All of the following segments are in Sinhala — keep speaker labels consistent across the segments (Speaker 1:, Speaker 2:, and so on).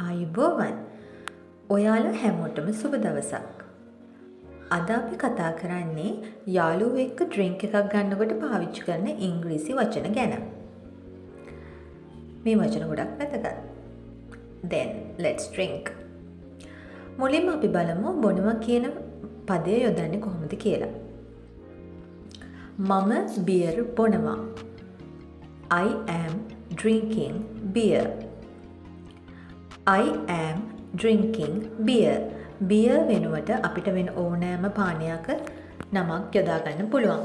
Speaker 1: ආයුබෝවන්. ඔයාලා හැමෝටම සුබ දවසක්. අද අපි කතා කරන්නේ යාළුවෝ එක්ක ඩ්‍රින්ක් එකක් ගන්නකොට පාවිච්චි කරන ඉංග්‍රීසි වචන ගැන. මේ වචන ගොඩක් වැදගත්. Then let's drink. මුලින්ම අපි බලමු බොනවා කියන පදය යොදන්නේ කොහොමද කියලා. මම beer බොනවා. I am drinking beer. I am drinking beer. beer වෙනුවට අපිට වෙන ඕනෑම පානයක නමක් යොදා ගන්න පුළුවන්.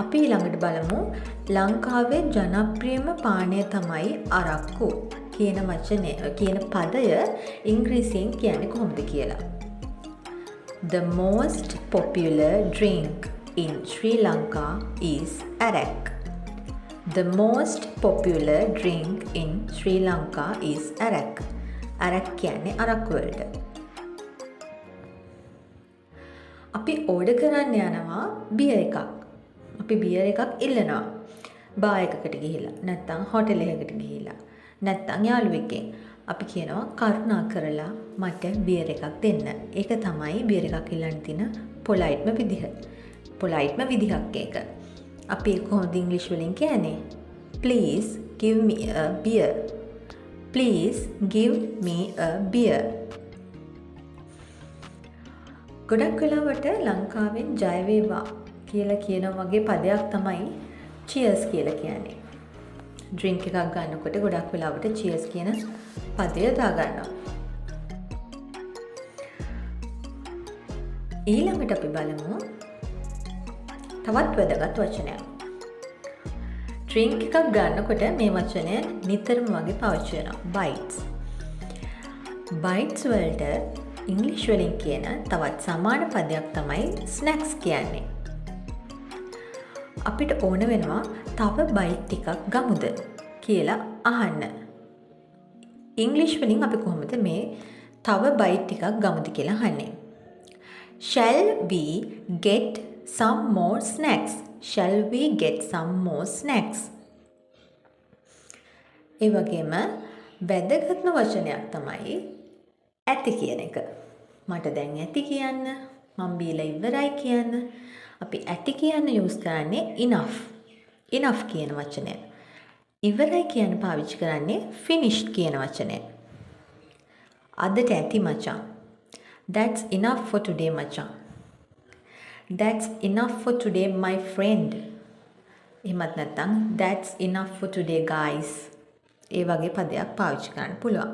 Speaker 1: අපි ඊළඟට බලමු ලංකාවේ ජනප්‍රියම පානය තමයි අරක්කු කියන වචනය කියන පදය ඉංග්‍රීසියෙන් කියන්නේ කොහොමද කියලා. The most popular drink in Sri Lanka is arak. The most popular drink in Sri Lanka is arak. arak කියන්නේ අරක්කු වලට. අපි ඕඩර් කරන්න යනවා බියර් එකක්. අපි බියර් එකක් ඉල්ලනවා. බාර් එකකට ගිහිල්ලා නැත්නම් හෝටල් එකකට ගිහිල්ලා නැත්නම් යාළුවෙක්ගෙන් අපි කියනවා කරුණා කරලා මට බියර් එකක් දෙන්න. ඒක තමයි බියර් එකක් ඉල්ලන්න තියෙන පොලයිට්ම විදිහ. පොලයිට්ම විදිහක් ඒක. අපි කොහොමද ඉංග්‍රීසි වලින් කියන්නේ? Please give me a beer. Please give me a beer. ගොඩක් වෙලාවට ලංකාවෙන් ජය වේවා කියලා කියන වගේ පදයක් තමයි cheers කියලා කියන්නේ. ඩ්‍රින්ක් එකක් ගන්නකොට ගොඩක් වෙලාවට cheers කියන පදය දා ගන්නවා. ඊළඟට අපි බලමු තවත් වැදගත් වචනයක්. ඩ්‍රින්ක් එකක් ගන්නකොට මේ වචනය නිතරම වගේ පාවිච්චි වෙනවා. bites. bites වලට ඉංග්‍රීසි වලින් කියන තවත් සමාන පදයක් තමයි snacks කියන්නේ. අපිට ඕන වෙනවා තව බයිට් ටිකක් ගමුද කියලා අහන්න. ඉංග්‍රීසි වලින් අපි කොහොමද මේ තව බයිට් ටිකක් ගමුද කියලා අහන්නේ? Shall we get some more snacks? Shall we get some more snacks? ඒ වගේම වැදගත්ම වචනයක් තමයි ඇති කියන එක. මට දැන් ඇති කියන්න, මම බීලා ඉවරයි කියන්න. අපි ඇති කියන්න යූස් කරන්නේ enough. enough කියන වචනය. ඉවරයි කියන පාවිච්චි කරන්නේ finished කියන වචනය. අදට ඇති මචං. That's enough for today මචං. That's enough for today my friend. එහෙමත් නැත්නම් that's enough for today guys. ඒ වගේ පදයක් පාවිච්චි කරන්න පුළුවන්.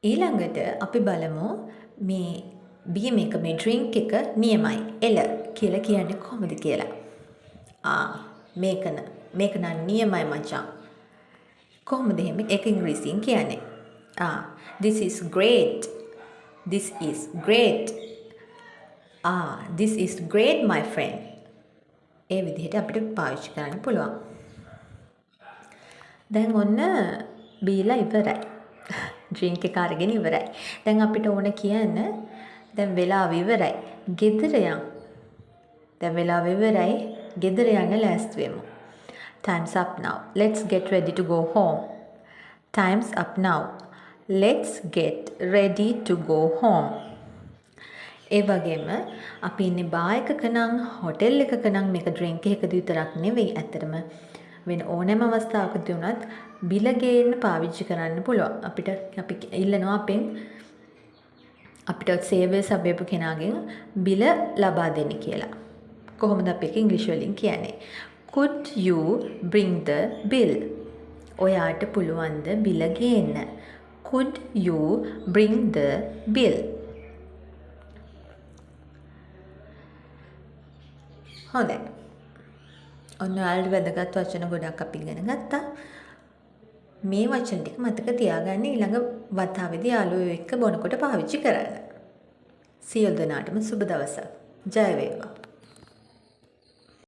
Speaker 1: ඊළඟට අපි බලමු මේ බීම් එක මේ ඩ්‍රින්ක් එක නියමයි එල කියලා කියන්නේ කොහොමද කියලා. මේක නම් නියමයි මචං. කොහොමද එහෙම ඒක ඉංග්‍රීසියෙන් කියන්නේ? This is great. This is great. This is great my friend. ඒ විදිහට අපිට පාවිච්චි කරන්න පුළුවන්. දැන් ඔන්න බීලා ඉවරයි. ඩ්‍රින්ක් එක අරගෙන ඉවරයි. දැන් අපිට ඕන කියන්න දැන් වෙලාව ඉවරයි. ගෙදර යන්න. දැන් වෙලාව ඉවරයි. ගෙදර යන්න ලෑස්ති වෙමු. Time's up now. Let's get ready to go home. Time's up now. Let's get ready to go home. ඒ වගේම අපි ඉන්නේ බාර් එකක නම් හෝටල් එකක නම් මේක ඩ්‍රින්ක් එකකදී විතරක් නෙවෙයි. ඇත්තටම වෙන ඕනෑම අවස්ථාවකදී වුණත් බිල ගේන්න පාවිච්චි කරන්න පුළුවන්. අපි ඉල්ලනවා අපිට සේවය සබයපු කෙනාගෙන් බිල ලබා දෙන්න කියලා. කොහොමද අපි ඒක ඉංග්‍රීසි වලින් කියන්නේ? Could you bring the bill? ඔයාට පුළුවන්ද බිල ගේන්න? Could you bring the bill? හොඳයි. ඔන්න ඔයාලට වැදගත් වචන ගොඩක් අපි ඉගෙන ගත්තා. මේ වචන ටික මතක තියාගන්න ඊළඟ වතාවේදී යාළුවෝ එක්ක බොනකොට පාවිච්චි කරන්න. සියලු දෙනාටම සුබ දවසක්. ජය වේවා.